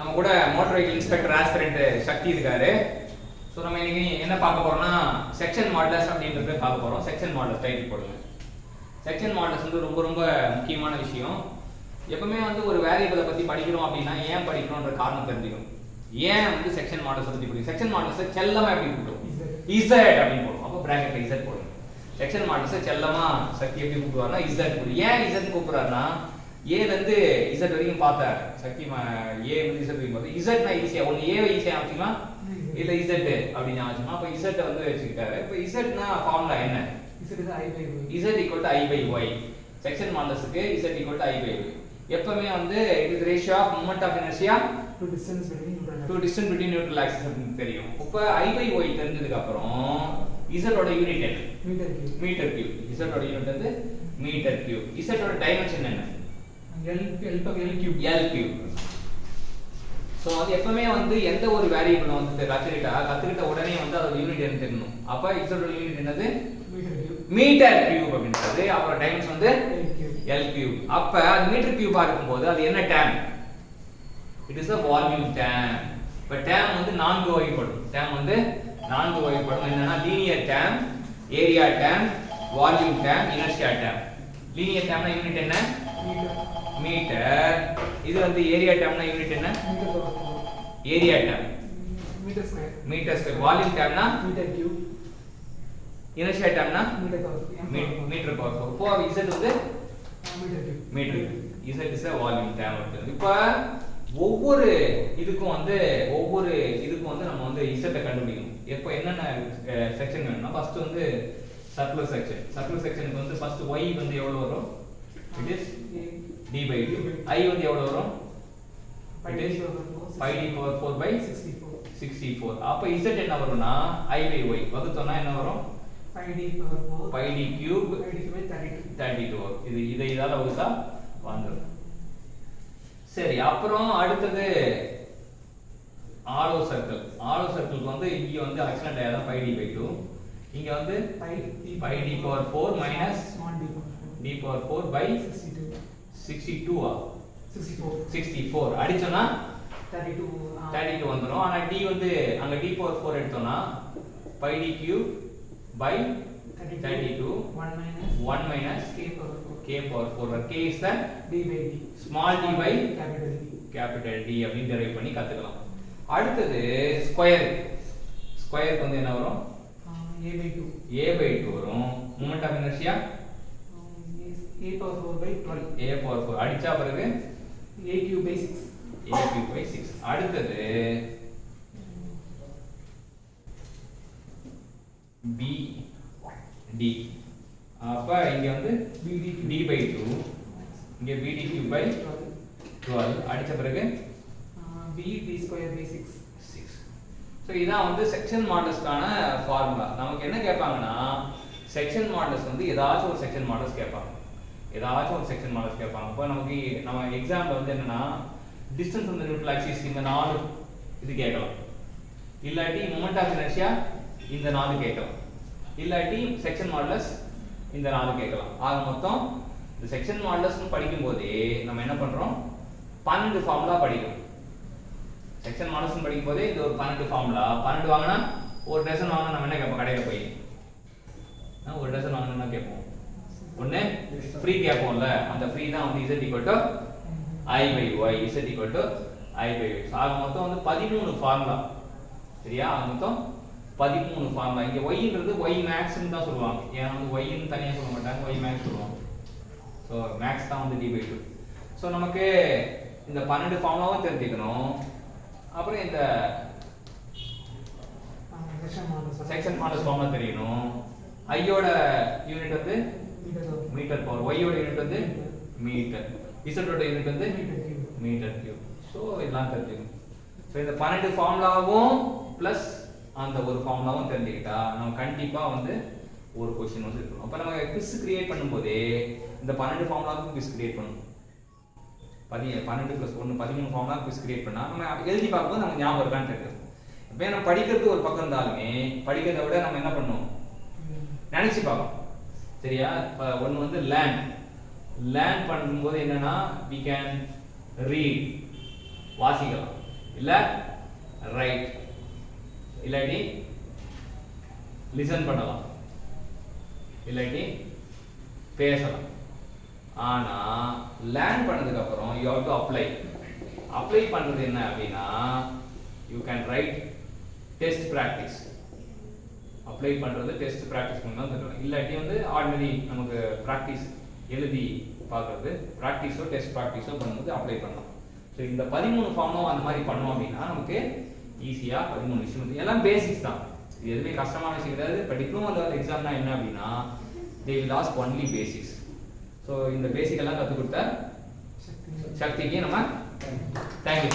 நம்ம கூட motor vehicle inspector aspirant சக்தி இருக்காரு. ஸோ நம்ம இன்னைக்கு என்ன பார்க்க போறோம்னா செக்ஷன் மாடலஸ் அப்படின்றத பார்க்க போறோம். செக்ஷன் மாடலஸ் டைட்டில் போடுங்க. செக்ஷன் மாடலஸ் வந்து ரொம்ப ரொம்ப முக்கியமான விஷயம். எப்பவுமே வந்து ஒரு வேரியபிளை பத்தி படிக்கிறோம் அப்படின்னா ஏன் படிக்கிறோம்ன்ற காரணம் தெரிஞ்சுக்கணும். ஏன் வந்து செக்ஷன் மாடல்ஸ் பத்தி படிக்கிறோம்? செக்ஷன் மாடல்ஸ் செல்லமா எப்படி கூப்பிடுவோம்? இசட் அப்படின்னு போடுவோம். அப்போ பிராக்கெட்ல இசட் போடுங்க. செக்ஷன் மாடல்ஸ் செல்லமா சக்தி எப்படி கூப்பிடுவாருன்னா இசட் கூப்பிடு. ஏன் இசட் கூப்பிடுறாருன்னா ஏல இருந்து இசட் வரைக்கும் பார்த்தாரு சக்தி. ஏ வந்து இசட் வரைக்கும் பார்த்தா இசட்னா ஈஸியா ஒன்று ஏவை ஈஸியா ஆச்சுக்கலாம் இல்ல இசட் அப்படின்னு ஆச்சுமா. அப்போ இசட் வந்து வச்சுக்கிட்டாரு. இப்போ இசட்னா ஃபார்முலா என்ன? Z equal to I by Y. Section மாடல்ஸ்க்கு Z equal to I by Y. எப்பவுமே வந்து it is ratio of moment of inertia to distance between neutral axis அப்படின்னு தெரியும். இப்போ ஐ பை ஒய் தெரிஞ்சதுக்கு அப்புறம் இசட் ஓட யூனிட் என்ன? Metre cube. இசட் ஓட யூனிட் வந்து மீட்டர் கியூப். இசட் ஓட டைமென்ஷன் என்ன? L cube. சோ அது எப்பவுமே வந்து எந்த ஒரு வேரியபிள் வந்து கத்துக்கிட்ட உடனே வந்து அதோட யூனிட் என்ன தெரியணும். அப்ப இசட் ஓட யூனிட் என்னது? மீட்டர் கியூப் அப்படின்றது. அப்புறம் டைமென்ஷன் வந்து L கியூப். அப்ப அது மீட்டர் கியூபா இருக்கும்போது அது என்ன term? It is a volume term. இப்ப டேம் வந்து நான்கு வகைப்படும். டேம் வந்து நான்கு வகைப்படும். என்னன்னா linear term, area term, volume term, inertia term. Linear டேம்னா யூனிட் என்ன? மீட்டர். இது வந்து ஏரியா டேம்னா யூனிட் என்ன? Area term metre square. Volume டேம்னா மீட்டர் கியூப். இனர்ஷியா டேம்னா மீட்டர் பவர் 4. இப்போ இசட் வந்து metre cube. Z is a volume term அப்படிங்கிறது. இப்போ ஒவ்வொரு இதுக்கும் வந்து நம்ம வந்து இசட்டை கண்டுபிடிக்கணும். எப்போ என்னென்ன செக்ஷன் வேணும்னா ஃபர்ஸ்ட் வந்து சர்க்குலர் செக்ஷன். சர்க்குலர் செக்ஷனுக்கு வந்து ஃபர்ஸ்ட் y வந்து எவ்வளவு வரும்? It is d by 2. I வந்து எவ்வளவு வரும்? It is 5d power 4 by 64. அப்ப z என்ன வரும்னா I by y வகுத்தோம்னா என்ன வரும்? 5d power 4 5d cube 32 வரும். இதை இதால வகுத்தா வந்துரும். சரி, அப்புறம் அடுத்தது ஆலோ சர்க்கிள். ஆலோ சர்க்கிளுக்கு வந்து இங்க வந்து ஆக்சுவலா டயர் 5d by 2. இங்க வந்து 5d power 4 minus d power 4 by 62 64 அடிச்சோம்னா 32 வந்துரும். ஆனா d வந்து அங்க d power 4 எடுத்தோம்னா 5d cube by 32 1 minus k power 4. k is the d by d, small d by capital D அப்படின்னு டெரைவ் பண்ணி கத்துக்கலாம். அடுத்தது ஸ்கொயர். ஸ்கொயருக்கு வந்து என்ன வரும்? a by 2 வரும். Moment of inertia a power 4 by 12. a power 4 அடிச்சா பிறகு a cube by 6. a cube by 6. அடுத்தது b d. அப்ப இங்க வந்து d by 2, இங்க b d cube by 12 அடிச்ச பிறகு b d square by 6. So இதான் வந்து செக்ஷன் மாடல்ஸ்க்கான ஃபார்முலா. நமக்கு என்ன கேட்பாங்கன்னா செக்ஷன் மாடல்ஸ் வந்து ஏதாச்சும் ஒரு செக்ஷன் மாடல்ஸ் கேட்பாங்க. இப்போ நமக்கு நம்ம எக்ஸாம்ல வந்து என்னன்னா distance from the neutral axis இந்த 4 இது கேட்கலாம். இல்லாட்டி மொமெண்ட் ஆஃப் இனர்ஷியா இந்த 4 கேட்கலாம். இல்லாட்டி செக்ஷன் மாடலஸ் இந்த 4 கேட்கலாம். ஆக மொத்தம் இந்த செக்ஷன் மாடலஸ் படிக்கும் போதே நம்ம என்ன பண்றோம்? 12 ஃபார்முலா படிக்கிறோம். செக்ஷன் மாடல்ஸ் படிக்கும் போதே இது ஒரு 12 ஃபார்முலா. 12 வாங்கினா ஒரு டசன் வாங்கினா நம்ம என்ன கேட்போம்? கடையில போய் ஒரு டசன் வாங்கணும்னா கேட்போம். ஒண்ணு ஃப்ரீ கேட்போம்ல, அந்த ஃப்ரீ தான் வந்து z equal to I by y. z equal to I by y. ஆக மொத்தம் வந்து 13 ஃபார்முலா. சரியா? ஆக மொத்தம் 13 ஃபார்முலா. இங்க y-ன்றது y max ன்னு தான் சொல்லுவாங்க. ஏன்னா வந்து y ன்னு தனியா சொல்ல மாட்டாங்க, y max சொல்லுவாங்க. சோ max தான் வந்து d by 2. சோ நமக்கு இந்த 12 ஃபார்முலாவும் தெரிஞ்சுக்கணும். அப்புறம் இந்த செக்ஷன் மாடல்ஸ் ஃபார்முலா தெரியணும். I யோட யூனிட் வந்து மீட்டர் பவர், y யோட யூனிட் வந்து மீட்டர், z ஓட யூனிட் வந்து மீட்டர் கியூப். சோ இதெல்லாம் தெரிஞ்சுக்கணும். சோ இந்த 12 ஃபார்முலாவும் பிளஸ் அந்த ஒரு ஃபார்முலாவும் தெரிஞ்சுக்கிட்டா நம்ம கண்டிப்பா வந்து ஒரு क्वेश्चन வந்து இருக்கும். அப்ப நம்ம குவிஸ் கிரியேட் பண்ணும்போது இந்த 12 ஃபார்முலாவுக்கு குவிஸ் கிரியேட் பண்ணணும். 12 + 1 13 ஃபார்முலா குவிஸ் கிரியேட் பண்ணா நம்ம எழுதி பார்க்கும்போது நமக்கு ஞாபகம் இருக்கான்னு தெரியும். இப்போ நம்ம படிக்கிறது ஒரு பக்கம் இருந்தாலுமே படிக்கிறதை விட நம்ம என்ன பண்ணணும்? நினைச்சு பார்க்கணும். சரியா? ஒன்னு வந்து லேர்ன் பண்ணும்போது என்னன்னா we can read வாசிக்கலாம். இல்ல ரைட், இல்லாட்டி லிசன் பண்ணலாம், இல்லாட்டி பேசலாம். ஆனா லேர்ன் பண்ணதுக்கு அப்புறம் யூ ஹேவ் டு அப்ளை பண்றது என்ன அப்படின்னா you can write test practice. Apply பண்றது டெஸ்ட் பிராக்டிஸ் பண்ணி தான் தருவாங்க. இல்லாட்டி வந்து ஆர்டினரி நமக்கு பிராக்டிஸ் எழுதி பார்க்கறது, பிராக்டிஸோ டெஸ்ட் பிராக்டிஸோ பண்ணும்போது அப்ளை பண்ணலாம். ஸோ இந்த 13 ஃபார்மும் அந்த மாதிரி பண்ணோம் அப்படின்னா நமக்கு ஈஸியாக 13 விஷயம் வந்து எல்லாம் பேசிக்ஸ் தான். இது எதுவுமே கஷ்டமான விஷயம் கிடையாது. இப்போ டிப்ளமோ லெவல் எக்ஸாம்னா என்ன அப்படின்னா they will ask only basics. So இந்த பேசிக் எல்லாம் கற்றுக் கொடுத்த சக்திக்கு நம்ம தேங்க்யூ.